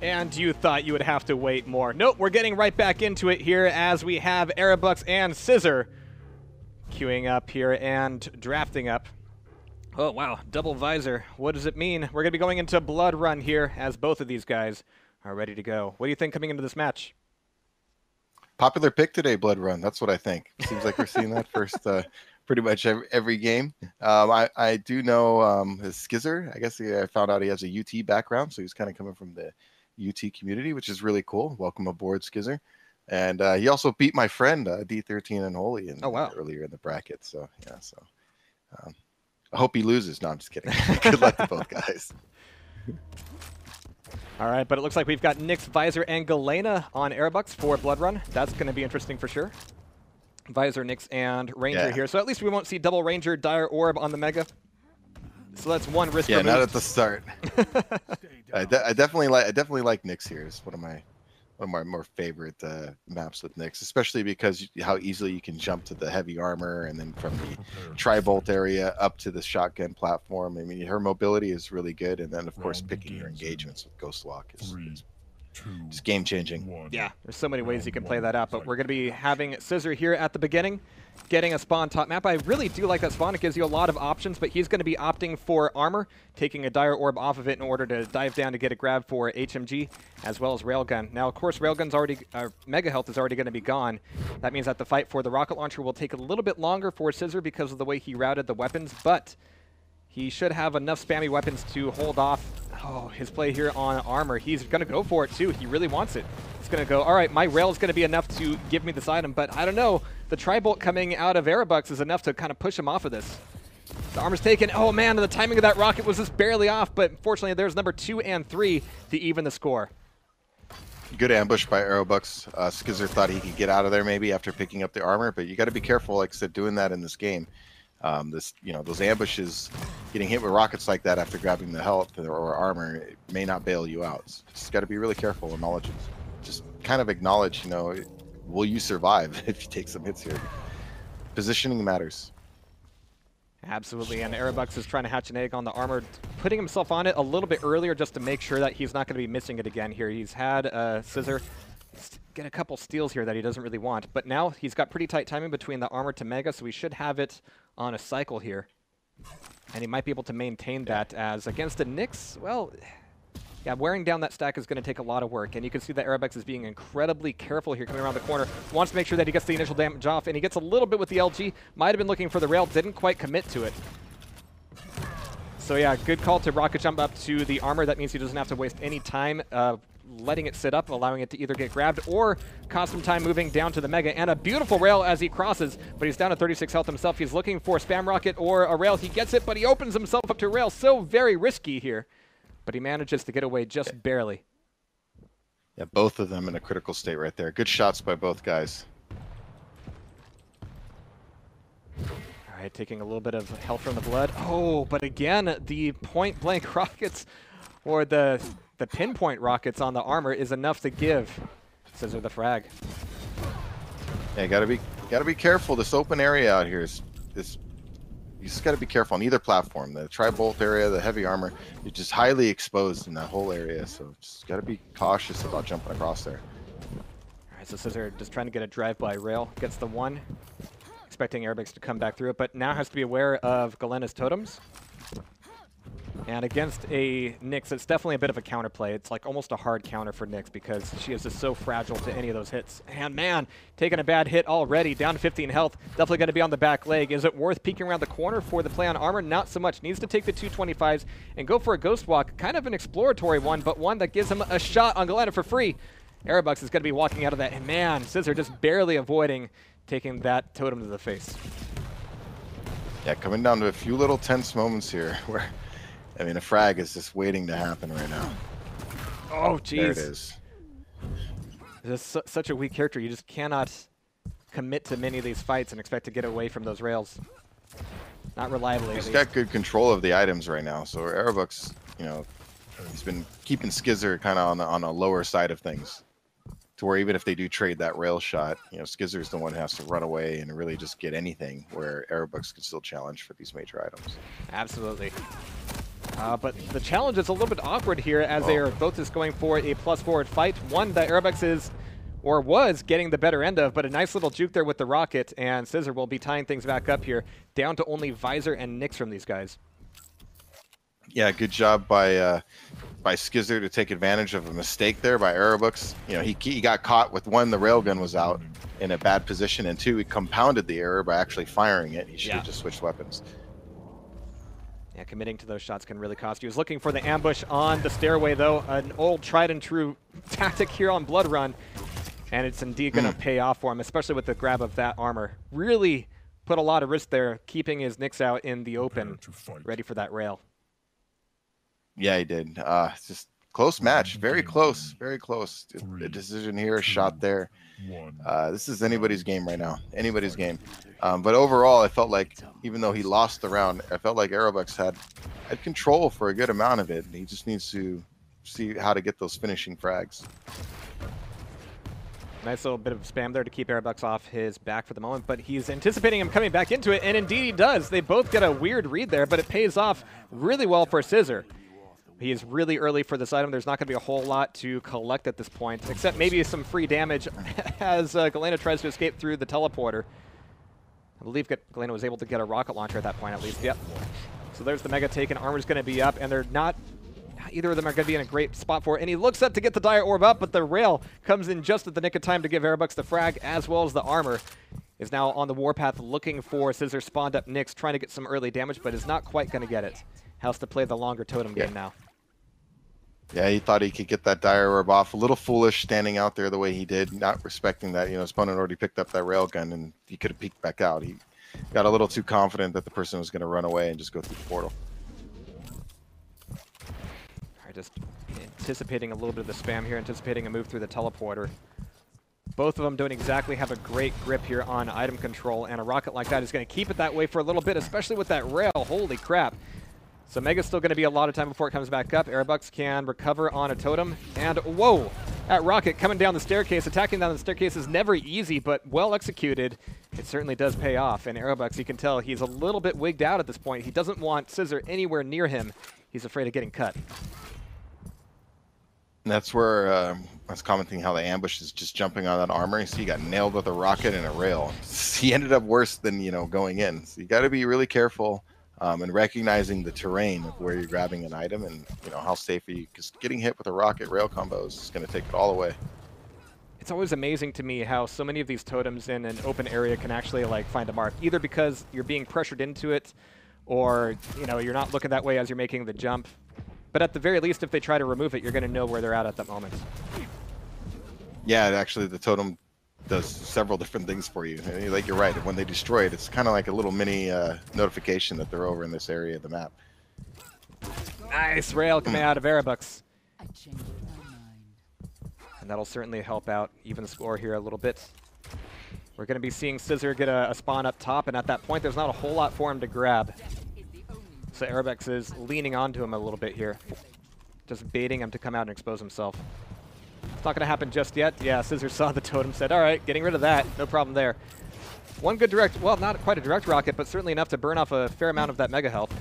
And you thought you would have to wait more. Nope, we're getting right back into it here as we have erebux and ScizR queuing up here and drafting up. Oh, wow, double visor. What does it mean? We're going to be going into Blood Run here as both of these guys are ready to go. What do you think coming into this match? Popular pick today, Blood Run. That's what I think. Seems like we're seeing that first pretty much every game. I do know ScizR. I guess I found out he has a UT background, so he's kind of coming from the UT community, which is really cool. Welcome aboard, ScizR. And he also beat my friend D13 and Holy earlier in the bracket. So yeah, I hope he loses. No, I'm just kidding. Good luck to both guys. All right, but it looks like we've got Nyx, Visor, and Galena on erebux for Blood Run. That's going to be interesting for sure. Visor, Nyx, and Ranger here. So at least we won't see double Ranger, Dire Orb on the Mega. So that's one risk removed. Not at the start. I definitely like Nyx here. It's one of my more favorite maps with Nyx, especially because how easily you can jump to the heavy armor and then from the tri-bolt area up to the shotgun platform. I mean, her mobility is really good, and then of course picking your engagements with Ghost Walk is just game changing. Yeah, there's so many ways you can play that out, but we're going to be having ScizR here at the beginning, getting a spawn top map. I really do like that spawn. It gives you a lot of options, but he's going to be opting for armor, taking a Dire Orb off of it in order to dive down to get a grab for HMG, as well as Railgun. Now, of course, Railgun's already, Mega Health is already going to be gone. That means that the fight for the rocket launcher will take a little bit longer for ScizR because of the way he routed the weapons, but he should have enough spammy weapons to hold off his play here on armor. He's going to go for it, too. He really wants it. He's going to go, all right, my rail is going to be enough to give me this item, but I don't know. The tri-bolt coming out of erebux is enough to kind of push him off of this. The armor's taken. Oh, man, the timing of that rocket was just barely off, but unfortunately, there's number 2 and 3 to even the score. Good ambush by erebux. ScizR thought he could get out of there maybe after picking up the armor, but you got to be careful, like I said, doing that in this game. Those ambushes, getting hit with rockets like that after grabbing the health or armor, it may not bail you out. So just got to be really careful and knowledge. Just kind of acknowledge, will you survive if you take some hits here? Positioning matters. Absolutely, and erebux is trying to hatch an egg on the armor, putting himself on it a little bit earlier just to make sure that he's not going to be missing it again here. He's had ScizR get a couple steals here that he doesn't really want, but now he's got pretty tight timing between the armor to Mega, so he should have it on a cycle here. And he might be able to maintain that as against a Nyx, well, yeah, wearing down that stack is going to take a lot of work, and you can see that erebux is being incredibly careful here coming around the corner. Wants to make sure that he gets the initial damage off, and he gets a little bit with the LG. Might have been looking for the rail, didn't quite commit to it. So yeah, good call to rocket jump up to the armor. That means he doesn't have to waste any time letting it sit up, allowing it to either get grabbed or cost some time moving down to the Mega. And a beautiful rail as he crosses, but he's down to 36 health himself. He's looking for a spam rocket or a rail. He gets it, but he opens himself up to a rail. So very risky here, but he manages to get away just barely. Yeah, both of them in a critical state right there. Good shots by both guys. All right, taking a little bit of health from the blood. Oh, but again, the point-blank rockets or the pinpoint rockets on the armor is enough to give ScizR the frag. Yeah, gotta be careful. This open area out here is you just gotta be careful on either platform. The tri-bolt area, the heavy armor, you're just highly exposed in that whole area. So just gotta be cautious about jumping across there. All right, so ScizR just trying to get a drive-by rail, gets the one, expecting erebux to come back through it, but now has to be aware of Galena's totems. And against a Nyx, it's definitely a bit of a counterplay. It's like almost a hard counter for Nyx because she is just so fragile to any of those hits. And man, taking a bad hit already, down to 15 health. Definitely going to be on the back leg. Is it worth peeking around the corner for the play on armor? Not so much. Needs to take the 225s and go for a Ghost Walk. Kind of an exploratory one, but one that gives him a shot on Galena for free. erebux is going to be walking out of that. And man, ScizR just barely avoiding taking that totem to the face. Yeah, coming down to a few little tense moments here where, I mean, a frag is just waiting to happen right now. Oh, jeez. There it is. This is such a weak character. You just cannot commit to many of these fights and expect to get away from those rails. Not reliably. He's got good control of the items right now. So erebux, he's been keeping ScizR kind of on a lower side of things, to where even if they do trade that rail shot, ScizR is the one who has to run away and really just get anything, where erebux can still challenge for these major items. Absolutely. But the challenge is a little bit awkward here as they are both just going for a plus forward fight. One that erebux is, or was, getting the better end of, but a nice little juke there with the rocket, and ScizR will be tying things back up here, down to only Visor and Nyx from these guys. Yeah, good job by ScizR to take advantage of a mistake there by erebux. You know, he got caught with one, the railgun was out in a bad position, and two, he compounded the error by actually firing it. He should have just switched weapons. Yeah, committing to those shots can really cost you. He was looking for the ambush on the stairway, though. An old tried and true tactic here on Blood Run, and it's indeed going to pay off for him, especially with the grab of that armor. Really put a lot of risk there, keeping his Nyx out in the open, ready for that rail. Yeah, he did. Just close match, very close, very close. A decision here, a shot there. This is anybody's game right now, anybody's game. But overall, I felt like even though he lost the round, I felt like erebux had control for a good amount of it. He just needs to see how to get those finishing frags. Nice little bit of spam there to keep erebux off his back for the moment, but he's anticipating him coming back into it, and indeed he does. They both get a weird read there, but it pays off really well for ScizR. He is really early for this item. There's not going to be a whole lot to collect at this point, except maybe some free damage as Galena tries to escape through the teleporter. I believe Galena was able to get a rocket launcher at that point, at least. Yep. So there's the mega take, and armor's going to be up, and they're not... Either of them are going to be in a great spot for it. And he looks up to get the dire orb up, but the rail comes in just at the nick of time to give erebux the frag, as well as the armor. Is now on the warpath looking for ScizR spawned up Nyx, trying to get some early damage, but is not quite going to get it. Has to play the longer totem game now. Yeah, he thought he could get that dire orb off. A little foolish standing out there the way he did, not respecting that. You know, his opponent already picked up that railgun, and he could have peeked back out. He got a little too confident that the person was going to run away and just go through the portal. All right, just anticipating a little bit of the spam here, anticipating a move through the teleporter. Both of them don't exactly have a great grip here on item control, and a rocket like that is going to keep it that way for a little bit, especially with that rail. Holy crap. So Mega's still going to be a lot of time before it comes back up. erebux can recover on a totem. And whoa! That rocket coming down the staircase, attacking down the staircase is never easy, but well executed. It certainly does pay off. And erebux, you can tell he's a little bit wigged out at this point. He doesn't want ScizR anywhere near him. He's afraid of getting cut. And that's where I was commenting how the ambush is just jumping on that armor. You see, he got nailed with a rocket and a rail. He ended up worse than, you know, going in. So you got to be really careful. And recognizing the terrain of where you're grabbing an item, and you know how safe are you, because getting hit with a rocket rail combo is going to take it all away. It's always amazing to me how so many of these totems in an open area can actually like find a mark, either because you're being pressured into it, or you know you're not looking that way as you're making the jump. But at the very least, if they try to remove it, you're going to know where they're at that moment. Yeah, actually, the totem does several different things for you. Like, you're right, when they destroy it, it's kind of like a little mini notification that they're over in this area of the map. Nice rail coming out of erebux. And that'll certainly help out even the score here a little bit. We're going to be seeing ScizR get a spawn up top, and at that point there's not a whole lot for him to grab. So erebux is leaning onto him a little bit here, just baiting him to come out and expose himself. It's not going to happen just yet. Yeah, ScizR saw the totem, said, all right, getting rid of that. No problem there. One good direct, well, not quite a direct rocket, but certainly enough to burn off a fair amount of that mega health.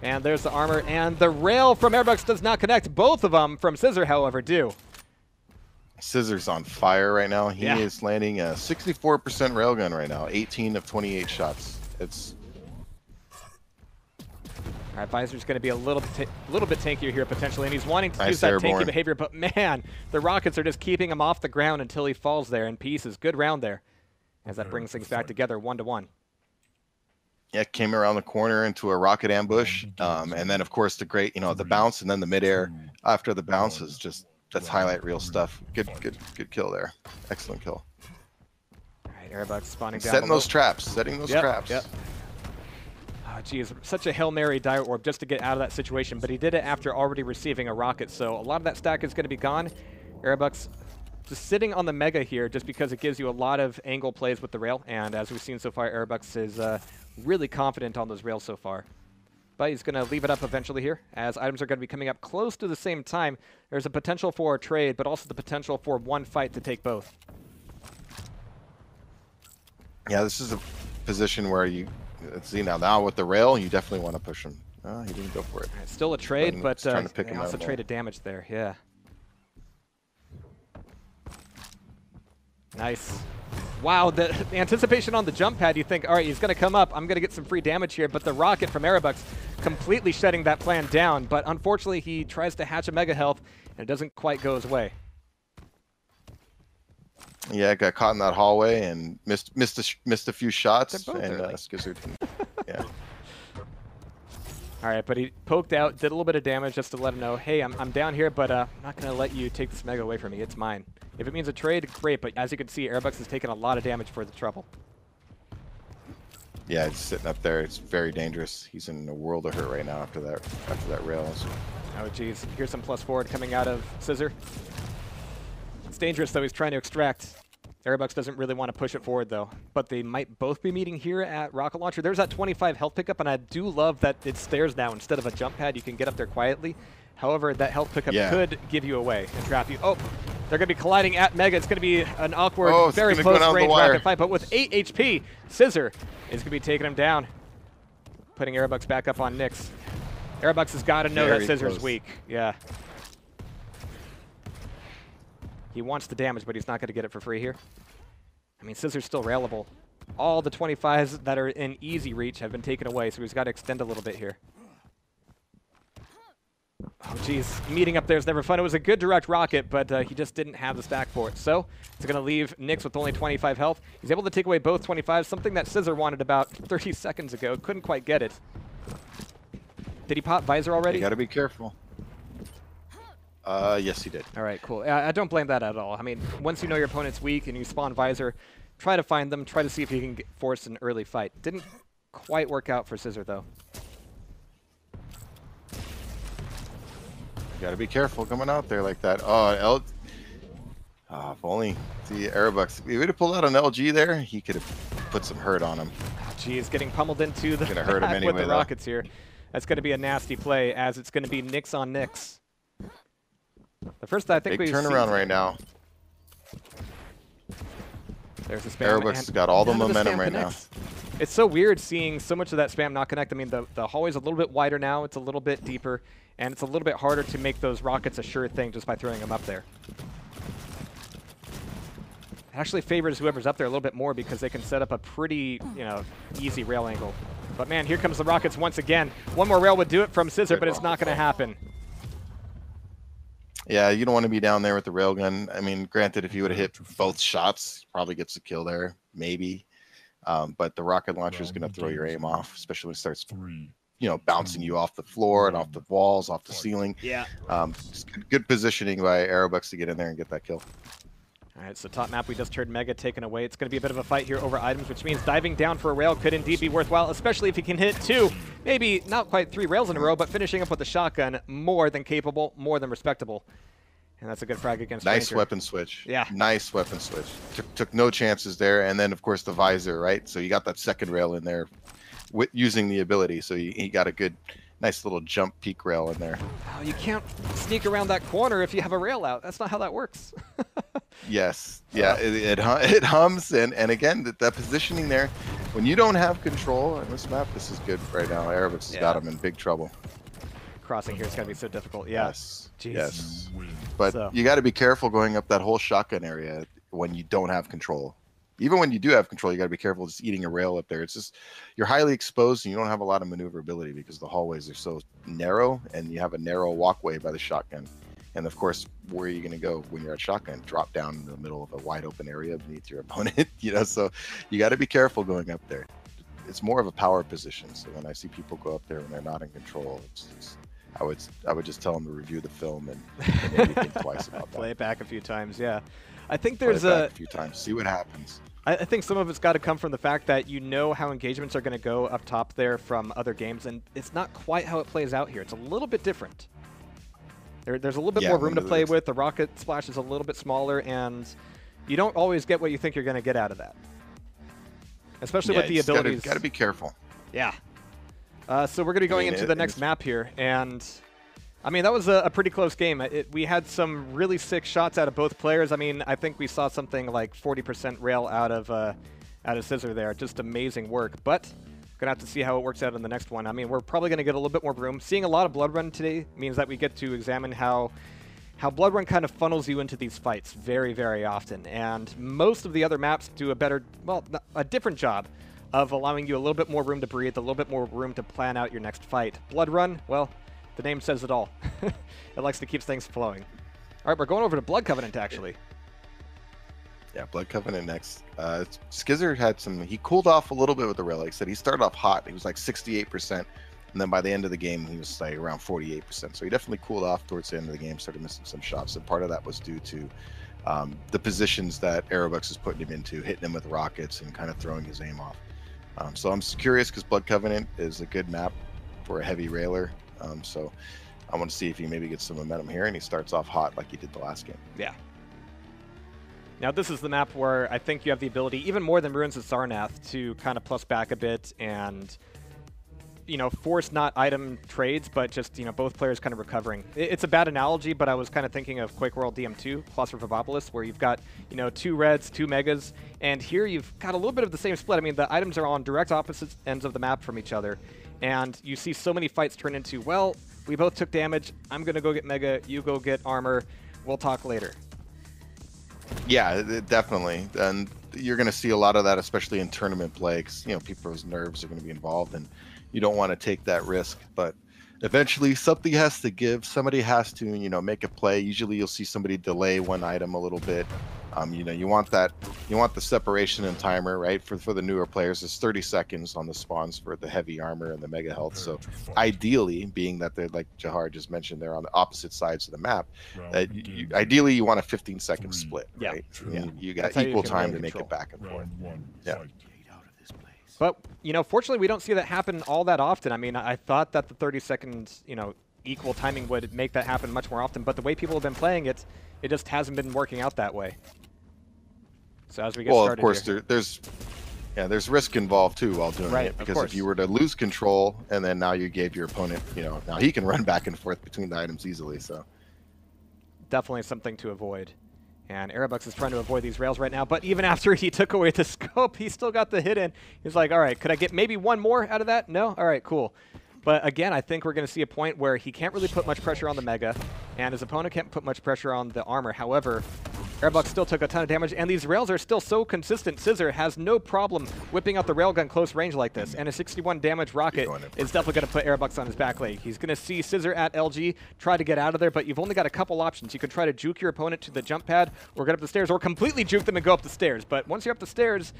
And there's the armor, and the rail from erebux does not connect. Both of them from ScizR, however, do. ScizR's on fire right now. He is landing a 64% railgun right now, 18 of 28 shots. It's... All right, Visor's going to be a little bit tankier here potentially, and he's wanting to use that airborne tanky behavior, but man, the rockets are just keeping him off the ground until he falls there in pieces. Good round there, as that brings things back together 1-1. Yeah, came around the corner into a rocket ambush, and then of course the great, you know, the bounce and then the midair after the bounce is just, that's highlight reel stuff. Good kill there. Excellent kill. All right, erebux spawning down. Setting those traps. Setting those traps. Yep. Oh, geez, such a Hail Mary dire orb just to get out of that situation, but he did it after already receiving a rocket, so a lot of that stack is going to be gone. erebux just sitting on the mega here just because it gives you a lot of angle plays with the rail, and as we've seen so far, erebux is really confident on those rails so far. But he's going to leave it up eventually here, as items are going to be coming up close to the same time. There's a potential for a trade, but also the potential for one fight to take both. Yeah, this is a position where you... See, now with the rail, you definitely want to push him. Oh, he didn't go for it. Right, still a trade, but trying to pick they him out also of the traded damage there. Yeah. Nice. Wow, the anticipation on the jump pad, you think, all right, he's going to come up. I'm going to get some free damage here. But the rocket from erebux completely shutting that plan down. But unfortunately, he tries to hatch a mega health, and it doesn't quite go his way. Yeah, got caught in that hallway and missed a few shots. And ScizR didn't. Yeah. All right, but he poked out, did a little bit of damage just to let him know, hey, I'm down here, but I'm not going to let you take this mega away from me. It's mine. If it means a trade, great. But as you can see, erebux has taken a lot of damage for the trouble. Yeah, it's sitting up there. It's very dangerous. He's in a world of hurt right now after that rail. Oh, geez. Here's some plus forward coming out of ScizR. It's dangerous, though. He's trying to extract. erebux doesn't really want to push it forward, though. But they might both be meeting here at rocket launcher. There's that 25 health pickup, and I do love that it's stairs now. Instead of a jump pad, you can get up there quietly. However, that health pickup could give you away and trap you. Oh, they're going to be colliding at Mega. It's going to be an awkward, very close range rocket fight. But with 8 HP, ScizR is going to be taking him down, putting erebux back up on Nyx. erebux has got to know that ScizR's weak. Yeah. He wants the damage, but he's not going to get it for free here. I mean, ScizR's still railable. All the 25s that are in easy reach have been taken away, so he's got to extend a little bit here. Oh, geez. Meeting up there is never fun. It was a good direct rocket, but he just didn't have the stack for it. So it's going to leave Nyx with only 25 health. He's able to take away both 25s, something that ScizR wanted about 30 seconds ago. Couldn't quite get it. Did he pop visor already? You got to be careful. Yes, he did. All right, cool. I don't blame that at all. I mean, once you know your opponent's weak and you spawn visor, try to find them, try to see if you can force an early fight. Didn't quite work out for ScizR, though. You got to be careful coming out there like that. Oh, if only the erebux. If he would have pulled out an LG there, he could have put some hurt on him. Geez, getting pummeled into the gonna hurt him anyway, with the rockets here. That's going to be a nasty play, as it's going to be Nyx on Nyx. The first I think big turnaround right now. There's the spam. erebux has got all the momentum right now. It's so weird seeing so much of that spam not connect. I mean, the hallway's a little bit wider now. It's a little bit deeper, and it's a little bit harder to make those rockets a sure thing just by throwing them up there. It actually favors whoever's up there a little bit more because they can set up a pretty, easy rail angle. But man, here comes the rockets once again. One more rail would do it from ScizR, but it's not going to happen. Yeah, you don't want to be down there with the railgun. I mean, granted, if you would have hit both shots, probably gets a kill there, maybe. But the rocket launcher is going to throw your aim off, especially when it starts, bouncing you off the floor and off the walls, off the ceiling. Yeah. Good positioning by erebux to get in there and get that kill. All right, so top map, we just heard Mega taken away. It's going to be a bit of a fight here over items, which means diving down for a rail could indeed be worthwhile, especially if he can hit 2, maybe not quite 3 rails in a row, but finishing up with the shotgun, more than capable, more than respectable. And that's a good frag against Nice Ranger. Weapon switch. Yeah. Nice weapon switch. Took no chances there. And then, of course, the visor, right? So you got that second rail in there using the ability. So he got a good, nice little jump peak rail in there. Oh, you can't sneak around that corner if you have a rail out. That's not how that works. Yes. Yeah, it hums. And again, that positioning there, when you don't have control on this map, this is good right now. erebux has got him in big trouble. Crossing here is going to be so difficult. Yeah. Yes. Jeez. Yes. But you got to be careful going up that whole shotgun area when you don't have control. Even when you do have control, you got to be careful just eating a rail up there. It's just, you're highly exposed and you don't have a lot of maneuverability because the hallways are so narrow and you have a narrow walkway by the shotgun. And of course, where are you going to go when you're at shotgun? Drop down in the middle of a wide open area beneath your opponent, so you got to be careful going up there. It's more of a power position. So when I see people go up there when they're not in control, I would just tell them to review the film and maybe think twice about that. Play it back a few times, yeah. I think there's a few times, see what happens. I think some of it's got to come from the fact that you know how engagements are going to go up top there from other games, and it's not quite how it plays out here. It's a little bit different. There's a little bit more room to play with. The rocket splash is a little bit smaller, and you don't always get what you think you're going to get out of that. Especially with the abilities. Got to be careful. Yeah. So we're going to be going into the next map here, and I mean, that was a pretty close game. We had some really sick shots out of both players. I mean, I think we saw something like 40% rail out of ScizR there. Just amazing work. But Gonna have to see how it works out in the next one. I mean, we're probably gonna get a little bit more room. Seeing a lot of Blood Run today means that we get to examine how Blood Run kind of funnels you into these fights very, very often. And most of the other maps do a better, well, a different job of allowing you a little bit more room to breathe, a little bit more room to plan out your next fight. Blood Run, well, the name says it all. It likes to keep things flowing. All right, we're going over to Blood Covenant, actually. Yeah, Blood Covenant next. ScizR had he cooled off a little bit with the rail. Like I said, he started off hot. He was like 68%. And then by the end of the game, he was like around 48%. So he definitely cooled off towards the end of the game, started missing some shots. And part of that was due to the positions that erebux is putting him into, hitting him with rockets and kind of throwing his aim off. So I'm curious because Blood Covenant is a good map for a heavy railer. So I want to see if he maybe gets some momentum here and he starts off hot like he did the last game. Yeah. Now this is the map where I think you have the ability, even more than Ruins of Sarnath, to kind of plus back a bit and, you know, force not item trades, but just, you know, both players kind of recovering. It's a bad analogy, but I was kind of thinking of Quake World DM2, Claustrophobopolis, where you've got, you know, 2 reds, 2 megas, and here you've got a little bit of the same split. I mean, the items are on direct opposite ends of the map from each other, and you see so many fights turn into, well, we both took damage, I'm going to go get mega, you go get armor, we'll talk later. Yeah, definitely. And you're going to see a lot of that, especially in tournament play, because, you know, people's nerves are going to be involved, and you don't want to take that risk. But eventually something has to give. Somebody has to, you know, make a play. Usually you'll see somebody delay one item a little bit. You know, you want the separation and timer, right? For the newer players, it's 30 seconds on the spawns for the heavy armor and the mega health. So ideally, being that they're, like Jahar just mentioned, they're on the opposite sides of the map, ideally you want a 15-second split, right? Yeah. You got equal time to make it back and forth. Yeah. But, you know, fortunately, we don't see that happen all that often. I mean, I thought that the 30-second, you know, equal timing would make that happen much more often. But the way people have been playing it, it just hasn't been working out that way. So as we get started, of course, here, there's risk involved too while doing it, because if you were to lose control and then now you gave your opponent, you know, now he can run back and forth between the items easily. So definitely something to avoid. And erebux is trying to avoid these rails right now, but even after he took away the scope, he still got the hit in. He's like, all right, could I get maybe one more out of that? No? All right, cool. But again, I think we're going to see a point where he can't really put much pressure on the mega, and his opponent can't put much pressure on the armor. However, erebux still took a ton of damage, and these rails are still so consistent. ScizR has no problem whipping out the railgun close range like this, and a 61 damage rocket is definitely going to put erebux on his back leg. He's going to see ScizR at LG try to get out of there, but you've only got a couple options. You can try to juke your opponent to the jump pad, or get up the stairs, or completely juke them and go up the stairs. But once you're up the stairs,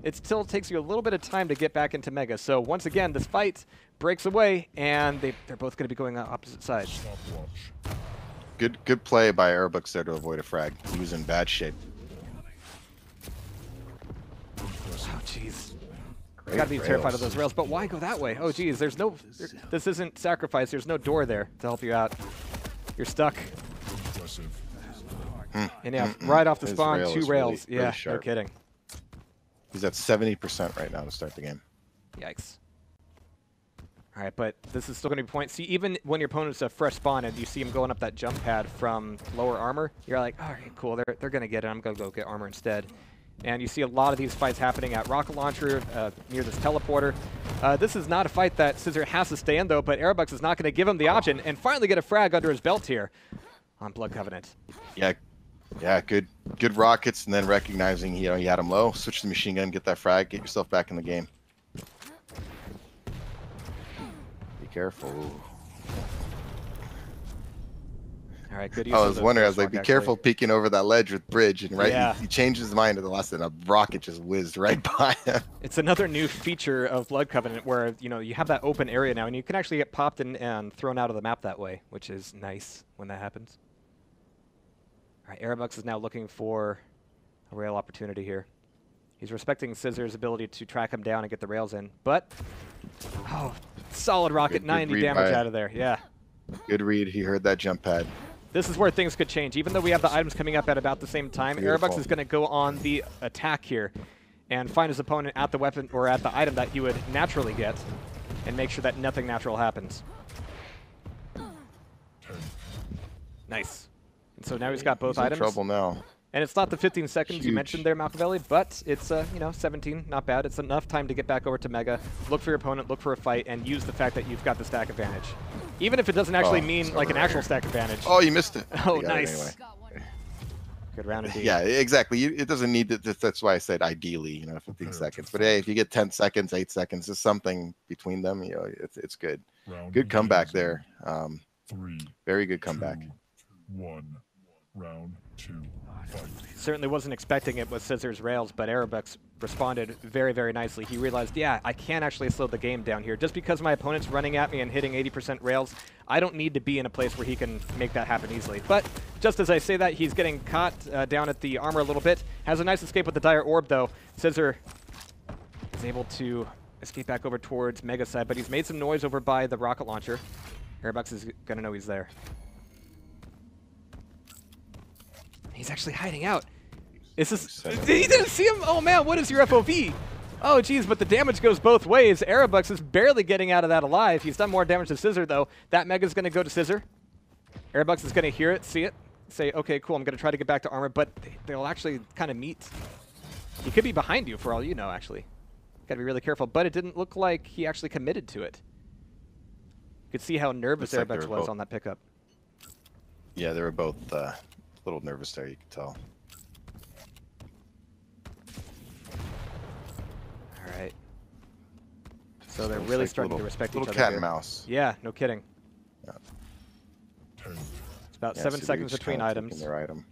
it still takes you a little bit of time to get back into mega. So once again, this fight breaks away, and they're both going to be going on opposite sides. Good play by erebux there to avoid a frag. He was in bad shape. Oh, jeez. Gotta be terrified of those rails, but why go that way? Oh, geez, this isn't sacrifice. There's no door there to help you out. You're stuck. And yeah, right off the spawn, 2 rails. Really yeah, sharp. No kidding. He's at 70% right now to start the game. Yikes. All right, but this is still going to be point. See, even when your opponent's a fresh spawn and you see him going up that jump pad from lower armor, you're like, all right, cool, they're going to get it. I'm going to go get armor instead. And you see a lot of these fights happening at rocket launcher near this teleporter. This is not a fight that ScizR has to stay in, though, but erebux is not going to give him the option and finally get a frag under his belt here on Blood Covenant. Yeah, good rockets, and then recognizing, you know, he had him low, switch the machine gun, get that frag, get yourself back in the game. Be careful. All right, good use. I was wondering, I was like, be careful peeking over that ledge with bridge, and he changed his mind at the last, and a rocket just whizzed right by him. It's another new feature of Blood Covenant where, you know, you have that open area now, and you can actually get popped in and thrown out of the map that way, which is nice when that happens. All right, erebux is now looking for a rail opportunity here. He's respecting ScizR's ability to track him down and get the rails in, but solid rocket, 90 damage out of there. Yeah. Good read. He heard that jump pad. This is where things could change. Even though we have the items coming up at about the same time, erebux is going to go on the attack here and find his opponent at the weapon or at the item that he would naturally get and make sure that nothing natural happens. Nice. And so now he's got both items. In trouble now. And it's not the 15 seconds you Huge. mentioned there, Machiavelli, but it's, you know, 17, not bad. It's enough time to get back over to Mega, look for your opponent, look for a fight, and use the fact that you've got the stack advantage. Even if it doesn't actually mean like an actual stack advantage. Oh, you missed it. Oh, You got it nice. anyway. Good round indeed. Yeah, exactly. It doesn't need to, that's why I said ideally, you know, 15 seconds. But hey, if you get 10 seconds, 8 seconds, just something between them, you know, it's good. Good comeback there. Very good comeback. 1. Round 2. Fight. Certainly wasn't expecting it with ScizR's rails, but erebux responded very, very nicely. He realized, yeah, I can actually slow the game down here. Just because my opponent's running at me and hitting 80% rails, I don't need to be in a place where he can make that happen easily. But just as I say that, he's getting caught down at the armor a little bit. Has a nice escape with the Dire Orb, though. ScizR is able to escape back over towards Mega side, but he's made some noise over by the rocket launcher. Erebux is going to know he's there. He's actually hiding out. Is this... He didn't see him? Oh, man, what is your FOV? Oh, geez, but the damage goes both ways. Erebux is barely getting out of that alive. He's done more damage to ScizR, though. That Mega's going to go to ScizR. Erebux is going to hear it, see it, say, okay, cool, I'm going to try to get back to armor, but they'll actually kind of meet. He could be behind you, for all you know, actually. Got to be really careful, but it didn't look like he actually committed to it. You could see how nervous Erebux was on that pickup. Yeah, they were both a little nervous there, you could tell. All right. So they're really starting to respect each other. Little cat here. and mouse. Yeah, no kidding. Yeah. It's about Yeah, 7 so seconds they're each between kinda items. taking their item.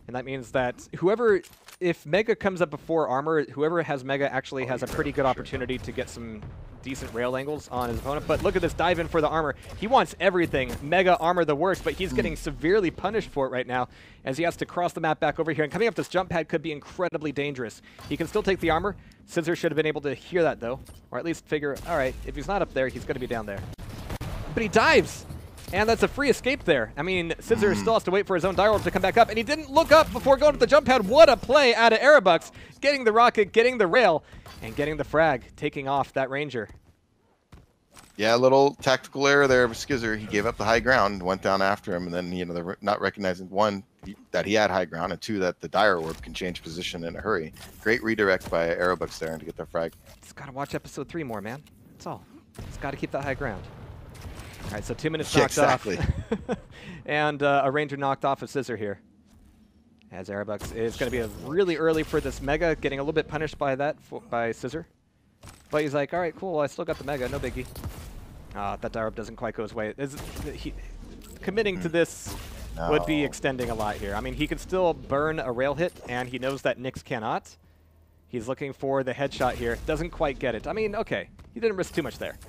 And that means that whoever, if Mega comes up before armor, whoever has Mega actually has a pretty good opportunity to get some decent rail angles on his opponent. But look at this dive in for the armor. He wants everything. Mega armor the worst, but he's getting severely punished for it right now as he has to cross the map back over here. And coming up this jump pad could be incredibly dangerous. He can still take the armor. ScizR should have been able to hear that though, or at least figure, all right, if he's not up there, he's going to be down there. But he dives! And that's a free escape there. I mean, ScizR still has to wait for his own Dire Orb to come back up, and he didn't look up before going to the jump pad. What a play out of Erebux, getting the rocket, getting the rail, and getting the frag, taking off that Ranger. Yeah, a little tactical error there of ScizR. He gave up the high ground, went down after him, and then, you know, not recognizing, one, that he had high ground, and two, that the Dire Orb can change position in a hurry. Great redirect by Erebux there to get the frag. Just got to watch episode 3 more, man. That's all. Just got to keep that high ground. All right, so 2 minutes knocked off. And a Ranger knocked off of ScizR here. As Erebux is going to be really early for this Mega, getting a little bit punished by that, by ScizR. But he's like, all right, cool, I still got the Mega, no biggie. That Dire Orb doesn't quite go his way. Committing to this would be extending a lot here. I mean, he can still burn a rail hit, and he knows that Nyx cannot. He's looking for the headshot here. Doesn't quite get it. I mean, okay, he didn't risk too much there.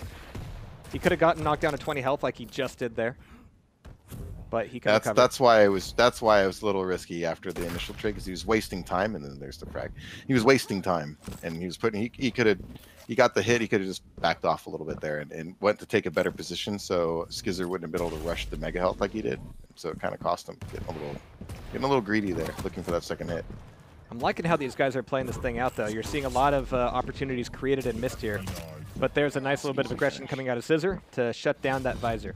He could have gotten knocked down to 20 health like he just did there, but he could. That's why it was a little risky after the initial trade, because he was wasting time, and then there's the frag. He was wasting time, and he was putting. He got the hit. He could have just backed off a little bit there and went to take a better position, so ScizR wouldn't have been able to rush the Mega health like he did. So it kind of cost him getting a little greedy there, looking for that second hit. I'm liking how these guys are playing this thing out, though. You're seeing a lot of opportunities created and missed here. But there's a nice little bit of aggression coming out of ScizR to shut down that visor.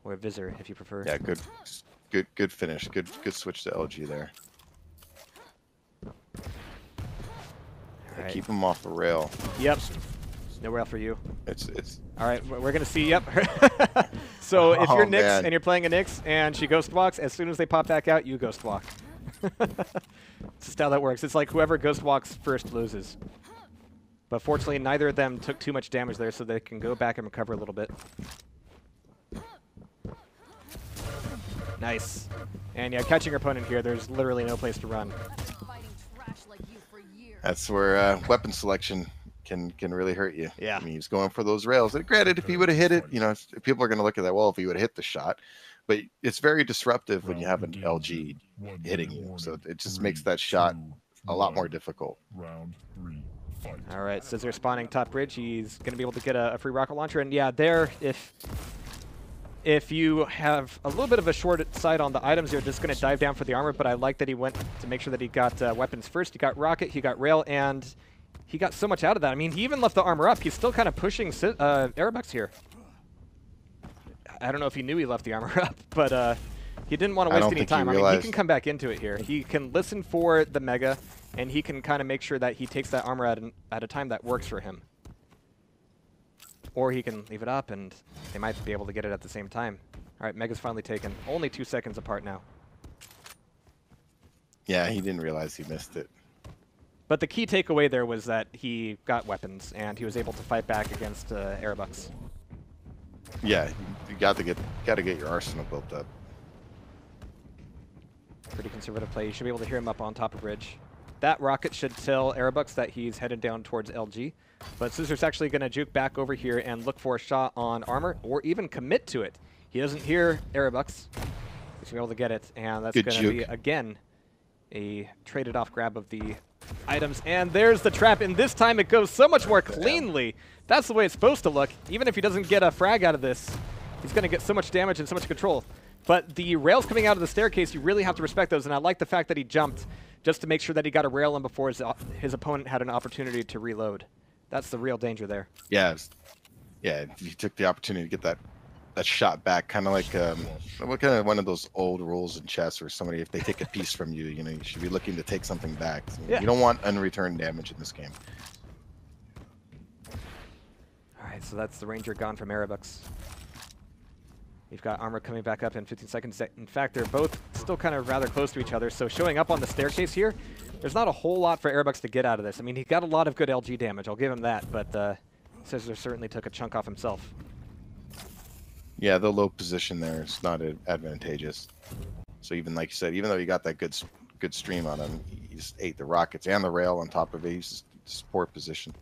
Or visor, if you prefer. Yeah, good finish. Good switch to LG there. Right. Keep him off the rail. Yep. No rail for you. It's. All right, we're going to see, yep. So if you're Nyx and you're playing a Nyx and she ghost walks, as soon as they pop back out, you ghost walk. It's just how that works. It's like whoever ghost walks first loses. But fortunately, neither of them took too much damage there, so they can go back and recover a little bit. Nice. And yeah, catching your opponent here, there's literally no place to run. That's where weapon selection can really hurt you. Yeah. I mean, he's going for those rails. And granted, if he would have hit it, you know, people are going to look at that, well, if he would have hit the shot. But it's very disruptive when you have an LG hitting you. So it just makes that shot a lot more difficult. Round 3. Fight. All right, ScizR spawning top bridge. He's going to be able to get a free rocket launcher. And yeah, there, if you have a little bit of a short sight on the items, you're just going to dive down for the armor. But I like that he went to make sure that he got weapons first. He got rocket, he got rail, and he got so much out of that. I mean, he even left the armor up. He's still kind of pushing Erebux here. I don't know if he knew he left the armor up, but He didn't want to I waste don't any think he time. I mean, he realized. can come back into it here. He can listen for the Mega, and he can kind of make sure that he takes that armor at a time that works for him. Or he can leave it up, and they might be able to get it at the same time. All right, Mega's finally taken. Only 2 seconds apart now. Yeah, he didn't realize he missed it. But the key takeaway there was that he got weapons, and he was able to fight back against erebux. Yeah, you got to get your arsenal built up. Pretty conservative play. You should be able to hear him up on top of bridge. That rocket should tell erebux that he's headed down towards LG. But ScizR's actually going to juke back over here and look for a shot on armor, or even commit to it. He doesn't hear erebux. He's going to be able to get it, and that's going to be, again, a traded off grab of the items. And there's the trap, and this time it goes so much more cleanly. That's the way it's supposed to look. Even if he doesn't get a frag out of this, he's going to get so much damage and so much control. But the rails coming out of the staircase, you really have to respect those, and I like the fact that he jumped just to make sure that he got a rail in before his opponent had an opportunity to reload. That's the real danger there. Yeah, yeah. He took the opportunity to get that shot back, kind of like kind of one of those old rules in chess where somebody, if they take a piece from you, you know, you should be looking to take something back. So yeah. You don't want unreturned damage in this game. All right, so that's the Ranger gone from erebux. We've got armor coming back up in 15 seconds. In fact, they're both still kind of rather close to each other. So showing up on the staircase here, there's not a whole lot for erebux to get out of this. I mean, he got a lot of good LG damage. I'll give him that. But ScizR certainly took a chunk off himself. Yeah, the low position there is not advantageous. So even like you said, even though you got that good stream on him, he just ate the rockets and the rail on top of it. He's just poor position.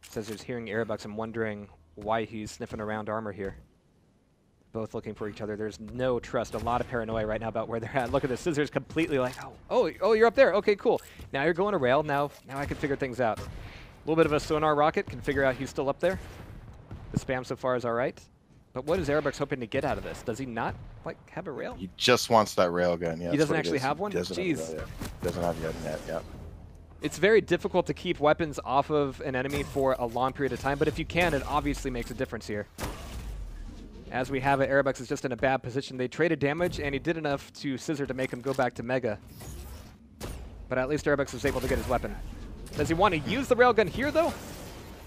ScizR's hearing erebux and wondering why he's sniffing around armor here. Both looking for each other. There's no trust. A lot of paranoia right now about where they're at. Look at this. ScizR's completely like, oh, you're up there. Okay, cool. Now you're going to rail. Now I can figure things out. A little bit of a sonar rocket can figure out he's still up there. The spam so far is all right. But what is erebux hoping to get out of this? Does he not have a rail? He just wants that rail gun. Yeah, he doesn't actually have one? Jeez. Doesn't have yet. Yeah. It's very difficult to keep weapons off of an enemy for a long period of time, but if you can, it obviously makes a difference here. As we have it, erebux is just in a bad position. They traded damage, and he did enough to ScizR to make him go back to Mega. But at least erebux was able to get his weapon. Does he want to use the railgun here, though?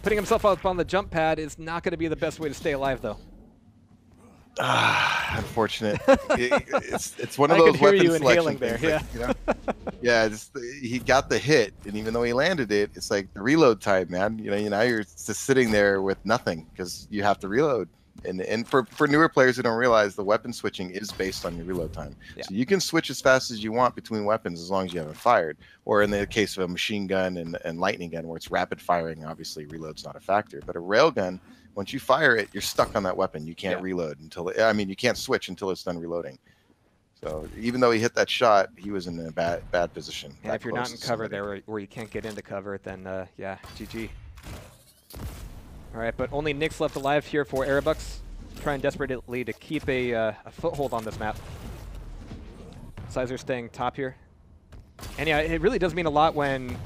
Putting himself up on the jump pad is not going to be the best way to stay alive, though. Unfortunate. It's one of those weapon selection things. Yeah. Like, you know? Yeah, he got the hit, and even though he landed it, it's like the reload time, man. You know, you're just sitting there with nothing because you have to reload. And for newer players who don't realize, the weapon switching is based on your reload time. Yeah. So you can switch as fast as you want between weapons as long as you haven't fired. Or in the case of a machine gun and lightning gun, where it's rapid firing, obviously reload's not a factor. But a railgun, once you fire it, you're stuck on that weapon. You can't reload until you can't switch until it's done reloading. So even though he hit that shot, he was in a bad position. And if you're not in cover there, where you can't get into cover, then yeah, GG. All right, but only Nyx left alive here for erebux, trying desperately to keep a foothold on this map. ScizR staying top here. And yeah, it really does mean a lot when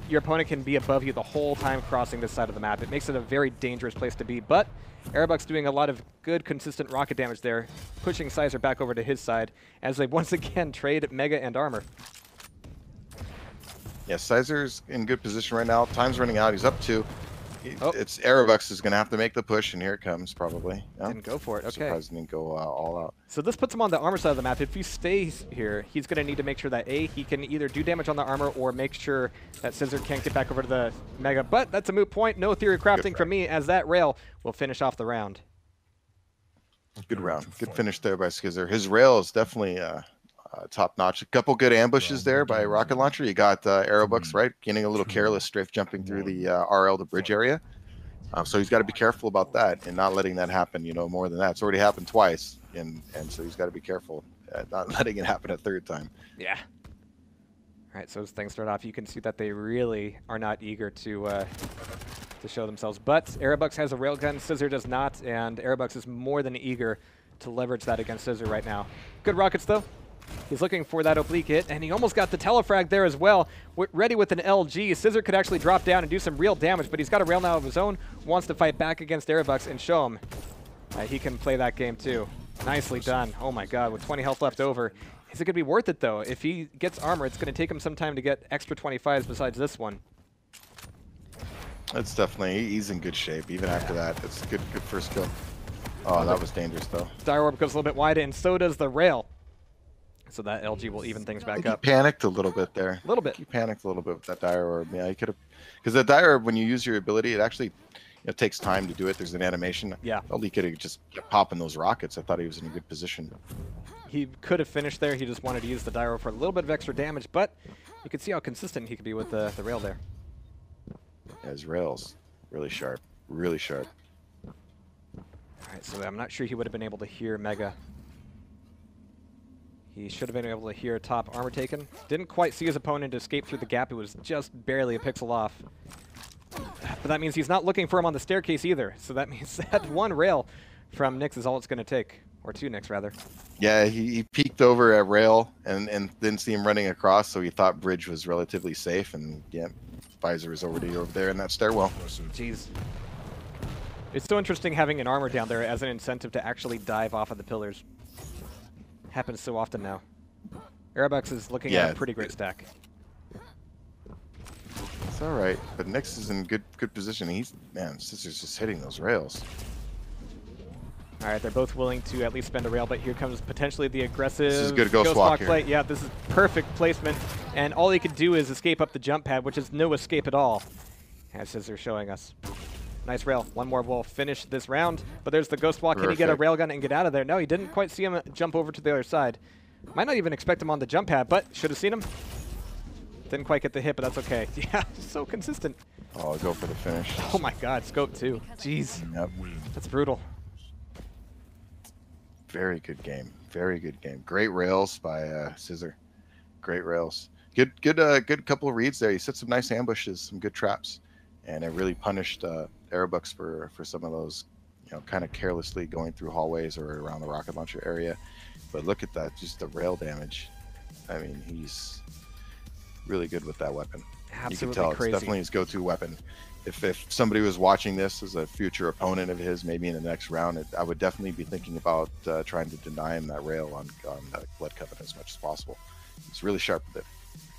your opponent can be above you the whole time crossing this side of the map. It makes it a very dangerous place to be, but erebux doing a lot of good, consistent rocket damage there, pushing ScizR back over to his side as they once again trade Mega and armor. Yeah, ScizR's in good position right now. Time's running out. He's up 2. It's erebux is going to have to make the push, and here it comes probably. Yeah. Didn't go for it. Okay. Surprised he didn't go all out. So this puts him on the armor side of the map. If he stays here, he's going to need to make sure that he can either do damage on the armor or make sure that ScizR can't get back over to the Mega. But that's a moot point. No theory crafting from me, as that rail will finish off the round. Good round. Good finish there by ScizR. His rail is definitely top notch. A couple good ambushes there by rocket launcher. You got erebux, right, getting a little careless strafe jumping through the RL to bridge area. So he's got to be careful about that and not letting that happen. You know, more than that. It's already happened twice, and so he's got to be careful at not letting it happen a third time. Yeah. All right. So as things start off, you can see that they really are not eager to show themselves. But erebux has a railgun, ScizR does not, and erebux is more than eager to leverage that against ScizR right now. Good rockets though. He's looking for that oblique hit, and he almost got the telefrag there as well. Ready with an LG. ScizR could actually drop down and do some real damage, but he's got a rail now of his own, wants to fight back against erebux and show him he can play that game too. Nicely done. Oh my god, with 20 health left over. Is it going to be worth it, though? If he gets armor, it's going to take him some time to get extra 25s besides this one. It's definitely, he's in good shape. Even after that, it's a good first kill. Oh, that was dangerous, though. Dire Orb goes a little bit wide, and so does the rail. So that LG will even things back up. He panicked a little bit there. A little bit. He panicked a little bit with that Dire Orb. Yeah, he could have... Because the Dire Orb, when you use your ability, it actually takes time to do it. There's an animation. Yeah. Well, he could have just kept popping those rockets. I thought he was in a good position. He could have finished there. He just wanted to use the Dire Orb for a little bit of extra damage, but you can see how consistent he could be with the rail there. Yeah, his rails, really sharp. Really sharp. All right, so I'm not sure he would have been able to hear Mega. He should have been able to hear top armor taken. Didn't quite see his opponent escape through the gap. It was just barely a pixel off. But that means he's not looking for him on the staircase either. So that means that one rail from Nyx is all it's going to take. Or two Nyx, rather. Yeah, he peeked over at rail and didn't see him running across, so he thought bridge was relatively safe. And yeah, Visor is already over there in that stairwell. Jeez. It's so interesting having an armor down there as an incentive to actually dive off of the pillars. Happens so often now. erebux is looking at a pretty great stack. It's all right, but Nyx is in good position. Man, ScizR's just hitting those rails. All right, they're both willing to at least spend a rail, but here comes potentially the aggressive This is good ghost walk here. play. Yeah, this is perfect placement, and all he could do is escape up the jump pad, which is no escape at all, as ScizR showing us. Nice rail. One more will finish this round, but there's the ghost walk. Can he get a railgun and get out of there? No, he didn't quite see him jump over to the other side. Might not even expect him on the jump pad, but should have seen him. Didn't quite get the hit, but that's okay. Yeah, so consistent. Oh, go for the finish. Oh my god, scope too. Jeez. Yep. That's brutal. Very good game. Very good game. Great rails by ScizR. Great rails. Good couple of reads there. He set some nice ambushes, some good traps, and it really punished erebux for some of those, kind of carelessly going through hallways or around the rocket launcher area. But look at that, just the rail damage. I mean, he's really good with that weapon. Absolutely you can tell crazy. It's definitely his go-to weapon. If somebody was watching this as a future opponent of his, maybe in the next round, I would definitely be thinking about trying to deny him that rail on Blood Covenant as much as possible. He's really sharp with it.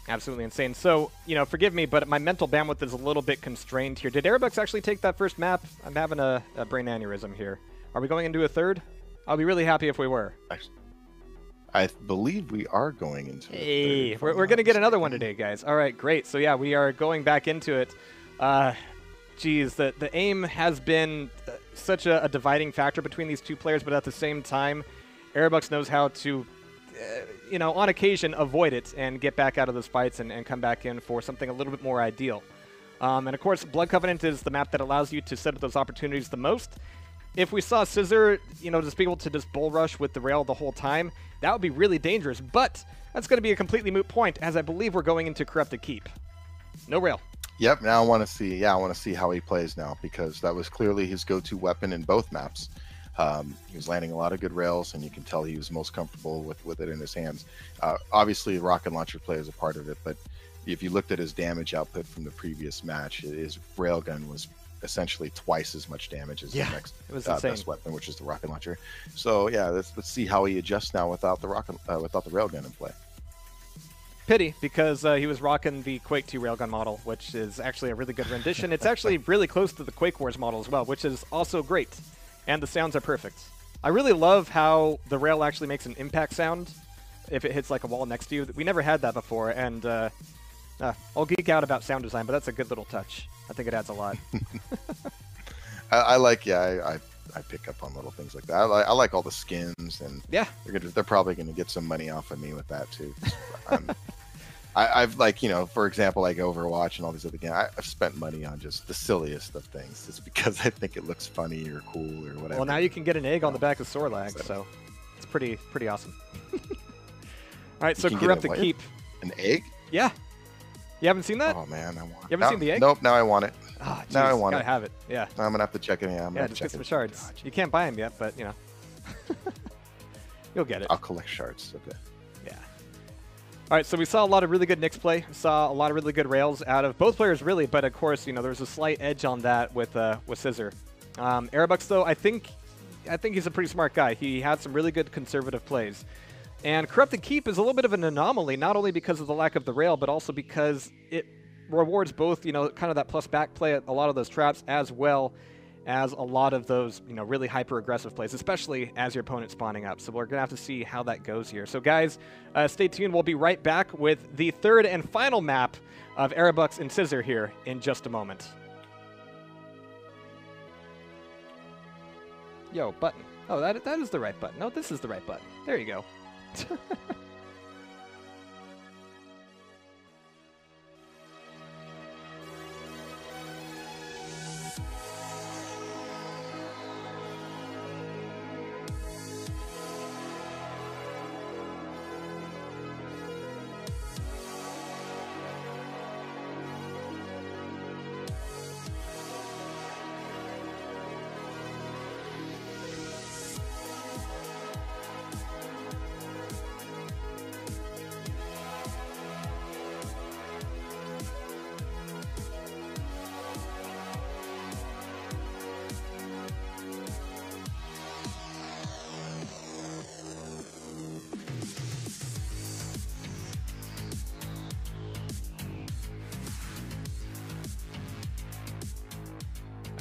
Absolutely insane. So, forgive me, but my mental bandwidth is a little bit constrained here. Did erebux actually take that first map? I'm having a brain aneurysm here. Are we going into a third? I'll be really happy if we were. Actually, I believe we are going into it. Hey, we're going to get another one today, guys. All right, great. So, yeah, we are going back into it. Geez, the aim has been such a dividing factor between these two players, but at the same time, erebux knows how to, on occasion, avoid it and get back out of those fights and come back in for something a little bit more ideal. And, of course, Blood Covenant is the map that allows you to set up those opportunities the most. If we saw ScizR, just be able to just bull rush with the rail the whole time, that would be really dangerous. But that's going to be a completely moot point, as I believe we're going into Corrupted Keep. No rail. Yep. Now I want to see. Yeah, I want to see how he plays now, because that was clearly his go-to weapon in both maps. He was landing a lot of good rails, and you can tell he was most comfortable with it in his hands. Obviously, the rocket launcher play is a part of it, but if you looked at his damage output from the previous match, his railgun was essentially twice as much damage as the next best weapon, which is the rocket launcher. So yeah, let's see how he adjusts now without the railgun in play. Pity, because he was rocking the Quake 2 railgun model, which is actually a really good rendition. It's actually really close to the Quake Wars model as well, which is also great. And the sounds are perfect. I really love how the rail actually makes an impact sound if it hits like a wall next to you. We never had that before, and I'll geek out about sound design, but that's a good little touch. I think it adds a lot. I pick up on little things like that. I like all the skins, and yeah, they're probably going to get some money off of me with that too. I've for example, like Overwatch and all these other games, I've spent money on just the silliest of things, just because I think it looks funny or cool or whatever. Well, now you can get an egg on the back of Sorlag, so it's pretty awesome. All right, so Corrupted Keep. An egg? Yeah. You haven't seen that? Oh man, I want it. You haven't seen the egg? Nope, now I want it. Oh, geez, now I want gotta have it. Yeah. I'm gonna have to check it. Yeah, just get some shards. You can't buy them yet, but you'll get it. I'll collect shards. Okay. Yeah. All right, so we saw a lot of really good Nyx play. We saw a lot of really good rails out of both players, really. But of course, there's a slight edge on that with ScizR. erebux, though, I think I think he's a pretty smart guy. He had some really good conservative plays. And Corrupted Keep is a little bit of an anomaly, not only because of the lack of the rail, but also because it rewards both, kind of that plus back play at a lot of those traps, as well as a lot of those, really hyper-aggressive plays, especially as your opponent's spawning up. So we're going to have to see how that goes here. So guys, stay tuned. We'll be right back with the third and final map of erebux and ScizR here in just a moment. Yo, button. Oh, that is the right button. No, this is the right button. There you go.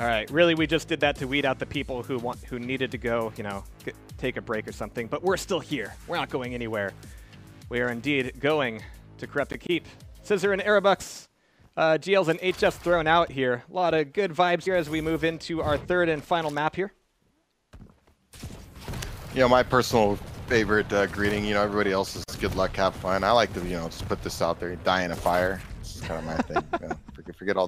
All right, really, we just did that to weed out the people who needed to go, take a break or something. But we're still here. We're not going anywhere. We are indeed going to Corrupted Keep. ScizR and erebux. GLs and HS thrown out here. A lot of good vibes here as we move into our third and final map here. My personal favorite greeting. Everybody else is good luck, have fun. I like to, just put this out there, die in a fire. This is kind of my thing. Forget all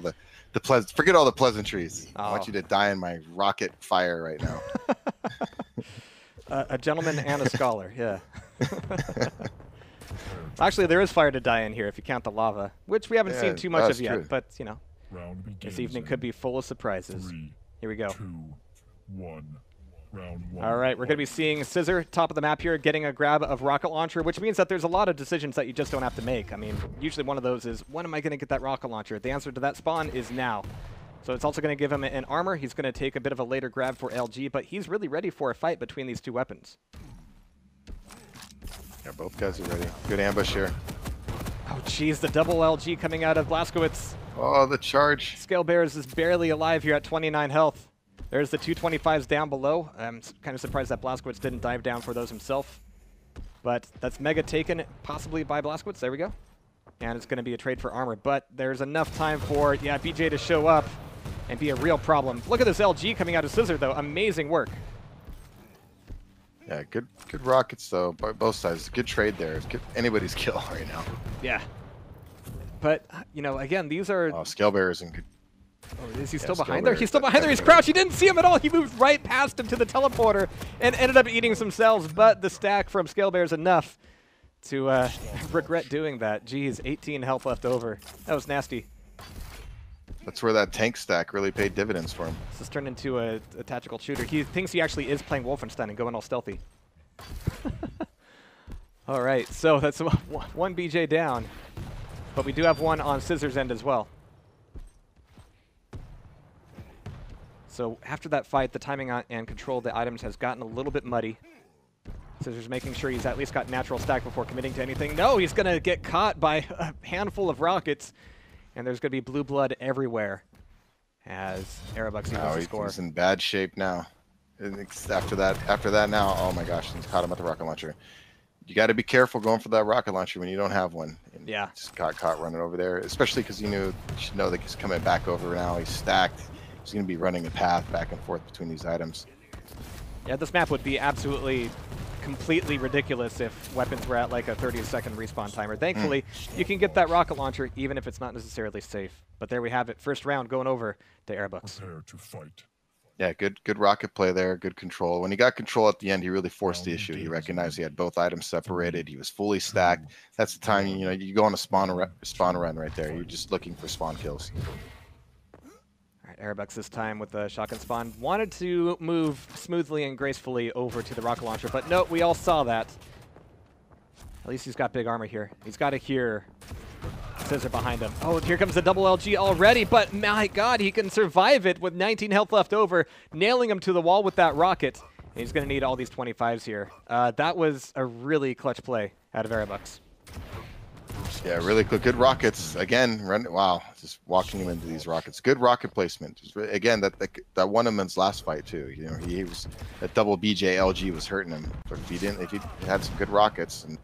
the pleasantries. I want you to die in my rocket fire right now. A gentleman and a scholar, yeah. Actually, there is fire to die in here if you count the lava, which we haven't seen too much of yet. But this evening could be full of surprises. Here we go. 2, 1. Round 1. All right, we're going to be seeing ScizR, top of the map here, getting a grab of rocket launcher, which means that there's a lot of decisions that you just don't have to make. I mean, usually one of those is, when am I going to get that rocket launcher? The answer to that spawn is now. So it's also going to give him an armor. He's going to take a bit of a later grab for LG, but he's really ready for a fight between these two weapons. Yeah, both guys are ready. Good ambush here. Oh, geez, the double LG coming out of Blazkowicz. Oh, the charge. ScizR is barely alive here at 29 health. There's the 225s down below. I'm kind of surprised that Blazkowicz didn't dive down for those himself. But that's mega taken, possibly by Blazkowicz. There we go. And it's going to be a trade for armor. But there's enough time for, BJ to show up and be a real problem. Look at this LG coming out of ScizR, though. Amazing work. Yeah, good rockets, though, by both sides. Good trade there. Anybody's kill right now. Yeah. But, again, these are... Oh, ScizR in good... Oh, is he still behind there? He's still behind there. He's crouched. He didn't see him at all. He moved right past him to the teleporter and ended up eating some cells. But the stack from ScizR is enough to regret doing that. Jeez, 18 health left over. That was nasty. That's where that tank stack really paid dividends for him. This has turned into a tactical shooter. He thinks he actually is playing Wolfenstein and going all stealthy. All right, so that's one BJ down. But we do have one on ScizR's end as well. So after that fight, the timing and control of the items has gotten a little bit muddy. ScizR's making sure he's at least got natural stack before committing to anything. No, he's going to get caught by a handful of rockets, and there's going to be blue blood everywhere as erebux equals the score. He's in bad shape now. After that now, oh my gosh, he's caught him at the rocket launcher. You got to be careful going for that rocket launcher when you don't have one. And yeah. Just got caught running over there, especially because you should know that he's coming back over now. He's stacked. He's going to be running a path back and forth between these items. Yeah, this map would be absolutely, completely ridiculous if weapons were at like a 30-second respawn timer. Thankfully, you can get that rocket launcher even if it's not necessarily safe. But there we have it. First round going over to erebux. Prepare to fight. Yeah, good rocket play there, good control. When he got control at the end, he really forced the issue. He recognized he had both items separated. He was fully stacked. That's the time, you go on a spawn run right there. You're just looking for spawn kills. Erebux this time with the shotgun spawn. Wanted to move smoothly and gracefully over to the rocket launcher, but no, we all saw that. At least he's got big armor here. He's got to hear ScizR behind him. Oh, here comes the double LG already, but my god, he can survive it with 19 health left over, nailing him to the wall with that rocket. He's going to need all these 25s here. That was a really clutch play out of erebux. Yeah, really good rockets. Again, wow, just walking him into these rockets. Good rocket placement. Just again, that won him in his last fight too. You know, he was that double BJ LG was hurting him. But if he had some good rockets, and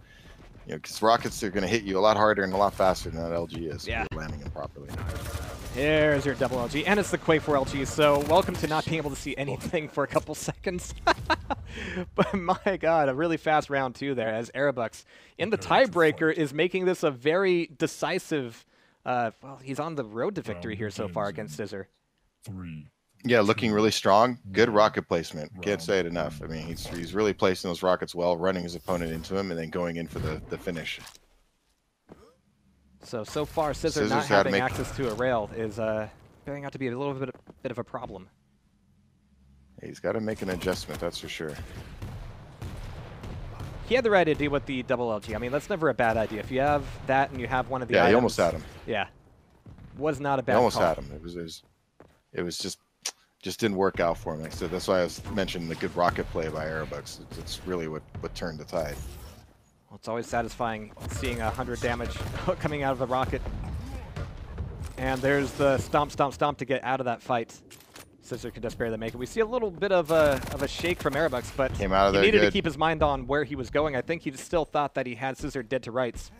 you know, because rockets are going to hit you a lot harder and a lot faster than that LG is. Yeah. If you're landing them properly. Here's your double LG, and it's the Quake 4 LG, so welcome to not being able to see anything for a couple seconds. But my god, a really fast round 2 there, as erebux in the tiebreaker is making this a very decisive, well, he's on the road to victory here so far against ScizR. 3. Yeah, looking really strong. Good rocket placement. Can't say it enough. I mean, he's really placing those rockets well, running his opponent into him, and then going in for the finish. So far, ScizR not having access to a rail is turning out to be a little bit of a problem. He's got to make an adjustment, that's for sure. He had the right idea with the double LG. I mean, that's never a bad idea. If you have that and you have one of the yeah, items, he almost had him. Yeah, was not a bad He almost call. had him. It was just didn't work out for him. So that's why I was mentioning the good rocket play by erebux. It's really what turned the tide. Well, it's always satisfying seeing 100 damage coming out of the rocket. And there's the stomp, stomp, stomp to get out of that fight. ScizR could just barely make it. We see a little bit of a shake from erebux, but Came out of he there needed to good. keep his mind on where he was going. I think he still thought that he had ScizR dead to rights.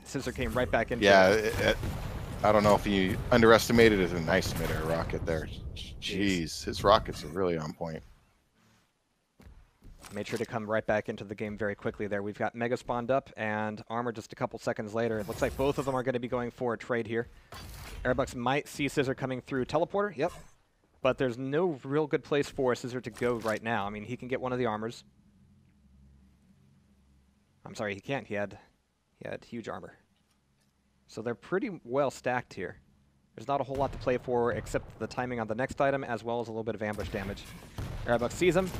ScizR came right back into it. I don't know if he underestimated it. A nice mid-air rocket there. Jeez, his rockets are really on point. Made sure to come right back into the game very quickly there. We've got Mega spawned up and Armor just a couple seconds later. It looks like both of them are going to be going for a trade here. erebux might see ScizR coming through teleporter. Yep. But there's no real good place for ScizR to go right now. I mean, he can get one of the armors. I'm sorry, he can't. He had huge armor. So they're pretty well stacked here. There's not a whole lot to play for except the timing on the next item as well as a little bit of ambush damage. erebux sees him.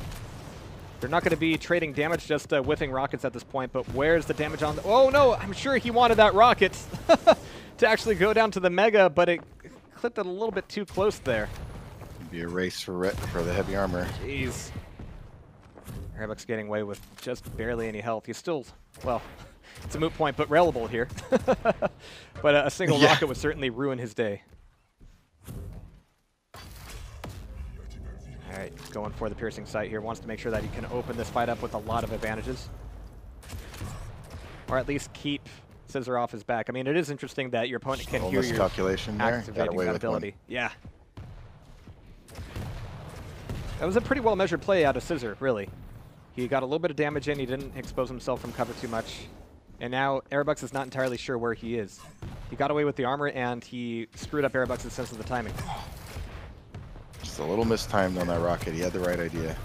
They're not going to be trading damage, just whiffing rockets at this point, but where's the damage on the... Oh no, I'm sure he wanted that rocket to actually go down to the Mega, but it clipped it a little bit too close there. It'd be a race for the heavy armor. Jeez. erebux getting away with just barely any health. He's still, well, it's a moot point, but railable here. But a single rocket would certainly ruin his day. All right, going for the piercing sight here. Wants to make sure that he can open this fight up with a lot of advantages. Or at least keep ScizR off his back. I mean, it is interesting that your opponent can hear your calculation there. activating that ability. Yeah. That was a pretty well measured play out of ScizR, really. He got a little bit of damage in. He didn't expose himself from cover too much. And now erebux is not entirely sure where he is. He got away with the armor, and he screwed up erebux's sense of the timing. Just a little mistimed on that rocket. He had the right idea.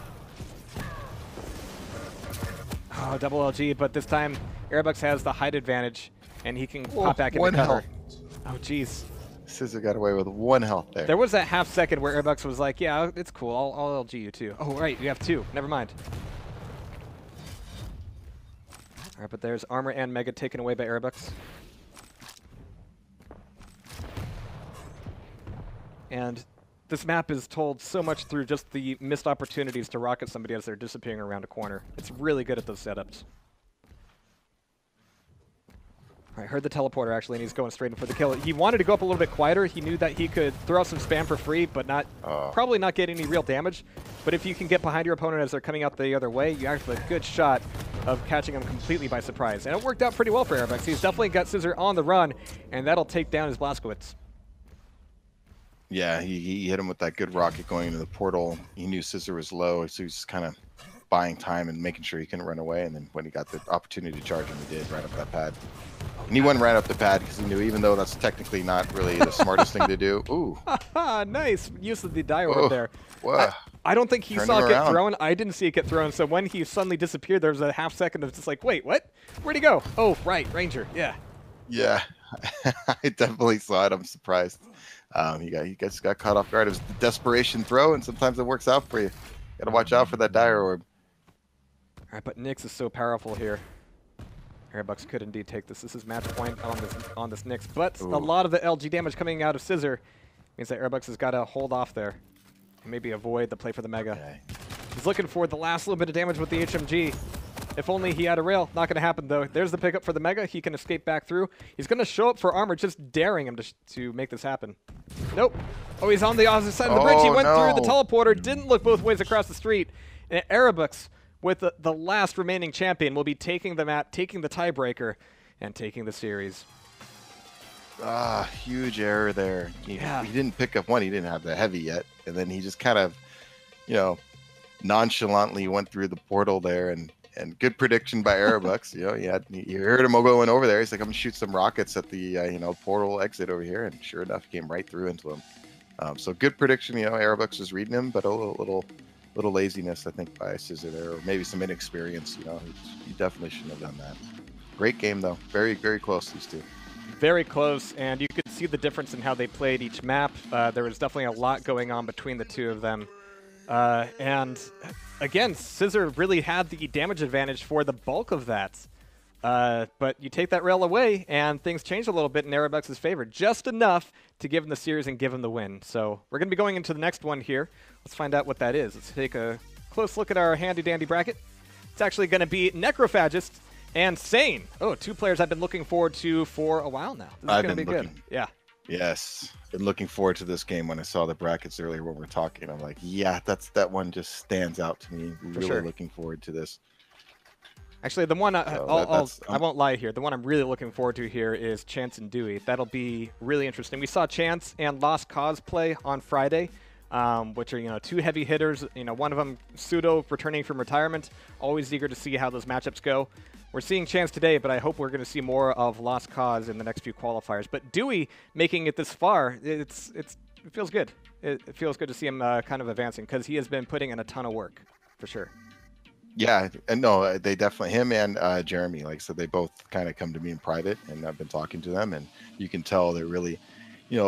Oh, double LG, but this time erebux has the height advantage, and he can pop back into one cover. health. Oh, jeez. ScizR got away with 1 health there. There was that half second where erebux was like, yeah, it's cool. I'll LG you too. Oh, right, you have 2. Never mind. All right, but there's armor and Mega taken away by erebux. And this map is told so much through just the missed opportunities to rocket somebody as they're disappearing around a corner. It's really good at those setups. I heard the teleporter actually, and he's going straight in for the kill. He wanted to go up a little bit quieter. He knew that he could throw out some spam for free, but probably not get any real damage. But if you can get behind your opponent as they're coming out the other way, you actually have a good shot of catching him completely by surprise. And it worked out pretty well for erebux. He's definitely got ScizR on the run, and that'll take down his Blazkowicz. Yeah, he hit him with that good rocket going into the portal. He knew ScizR was low, so he was kind of buying time and making sure he couldn't run away. And then when he got the opportunity to charge him, he did right up that pad. And he went right up the pad because he knew, even though that's technically not really the smartest thing to do. Ooh. Nice use of the die orb there. Whoa. I don't think he Turned saw him it get around. thrown. I didn't see it get thrown. So when he suddenly disappeared, there was a half second of just like, wait, what? Where'd he go? Oh, right, Ranger. Yeah. Yeah, I definitely saw it. I'm surprised. He just got caught off guard. It was the desperation throw, and sometimes it works out for you. Got to watch out for that dire orb. All right, but Nyx is so powerful here. erebux could indeed take this. This is match point on this Nyx, but a lot of the LG damage coming out of ScizR means that erebux has got to hold off there and maybe avoid the play for the Mega. Okay. He's looking for the last little bit of damage with the HMG. If only he had a rail. Not going to happen, though. There's the pickup for the Mega. He can escape back through. He's going to show up for armor, just daring him to make this happen. Nope. Oh, he's on the opposite side of the bridge. He went through the teleporter, didn't look both ways across the street. And erebux, with the last remaining champion, will be taking the map, taking the tiebreaker, and taking the series. Huge error there. He didn't pick up one. He didn't have the heavy yet. And then he just kind of, nonchalantly went through the portal there, and good prediction by erebux. You heard him going over there. He's like, I'm gonna shoot some rockets at the portal exit over here, and sure enough, he came right through into him. So good prediction. Erebux was reading him, but a little laziness, I think, by ScizR there, or maybe some inexperience. He definitely shouldn't have done that. Great game though. Very, very close, these two. Very close, and you could see the difference in how they played each map. There was definitely a lot going on between the two of them. And again, ScizR really had the damage advantage for the bulk of that. But you take that rail away, and things change a little bit in erebux's favor. Just enough to give him the series and give him the win. So we're going to be going into the next one here. Let's find out what that is. Let's take a close look at our handy-dandy bracket. It's actually going to be Necrophagist and Sane. Oh, two players I've been looking forward to for a while now. This is going to be good. Yeah. Yes. Been looking forward to this game. When I saw the brackets earlier when we were talking, I'm like, yeah, that one just stands out to me. Really looking forward to this. Actually, the one I won't lie here. The one I'm really looking forward to here is Chance and Dewey. That'll be really interesting. We saw Chance and Lost Cause play on Friday, which are two heavy hitters. One of them pseudo returning from retirement. Always eager to see how those matchups go. We're seeing Chance today, but I hope we're going to see more of Lost Cause in the next few qualifiers. But Dewey making it this far, it feels good. It feels good to see him kind of advancing, because he has been putting in a ton of work, for sure. Yeah, and no, they definitely, him and Jeremy, like I said, they both kind of come to me in private, and I've been talking to them, and you can tell they're really,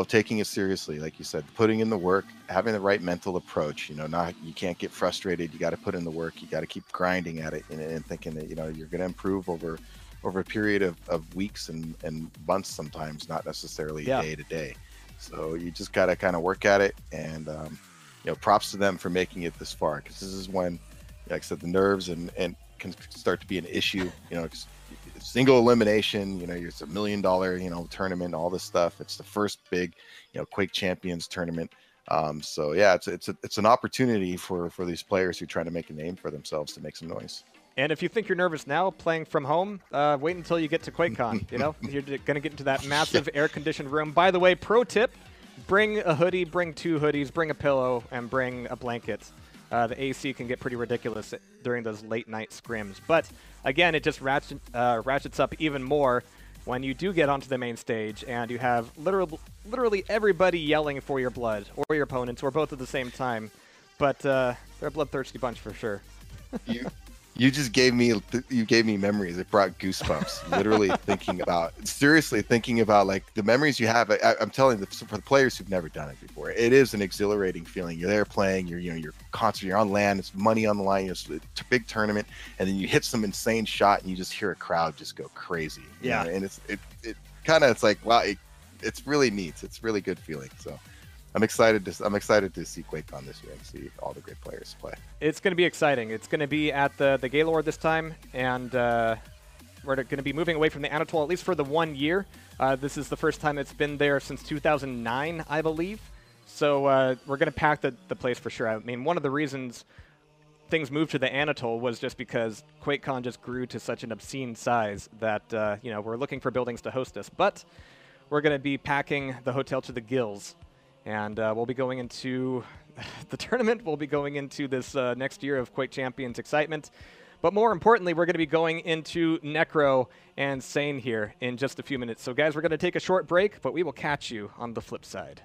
taking it seriously, like you said, putting in the work, having the right mental approach. You can't get frustrated. You got to put in the work. You got to keep grinding at it, and thinking that you're going to improve over a period of weeks and months, sometimes, not necessarily day to day. So you just got to kind of work at it, and props to them for making it this far, because this is when, like I said, the nerves and can start to be an issue. Single elimination, it's $1 million, tournament, all this stuff. It's the first big, Quake Champions tournament. So yeah, it's an opportunity for these players who are trying to make a name for themselves to make some noise. And if you think you're nervous now playing from home, wait until you get to QuakeCon. You're going to get into that massive air-conditioned room. By the way, pro tip, bring a hoodie, bring 2 hoodies, bring a pillow, and bring a blanket. The AC can get pretty ridiculous during those late-night scrims. But, again, it just ratchets up even more when you do get onto the main stage and you have literally everybody yelling for your blood, or your opponents, or both at the same time. But they're a bloodthirsty bunch for sure. You just gave me memories. It brought goosebumps. Literally seriously thinking about like the memories you have. I'm telling you, for the players who've never done it before, it is an exhilarating feeling. You're there playing. You're constantly, you're on land. It's money on the line. It's a big tournament, and then you hit some insane shot, and you just hear a crowd just go crazy. Yeah, and it's like, wow, it's really neat. It's really good feeling. So. I'm excited to see QuakeCon this year and see all the great players play. It's going to be exciting. It's going to be at the Gaylord this time, and we're going to be moving away from the Anatole, at least for the 1 year. This is the first time it's been there since 2009, I believe. So we're going to pack the place for sure. I mean, one of the reasons things moved to the Anatole was just because QuakeCon just grew to such an obscene size that we're looking for buildings to host us. But we're going to be packing the hotel to the gills. And we'll be going into the tournament. We'll be going into this next year of Quake Champions excitement. But more importantly, we're going to be going into Necro and Sane here in just a few minutes. So, guys, we're going to take a short break, but we will catch you on the flip side.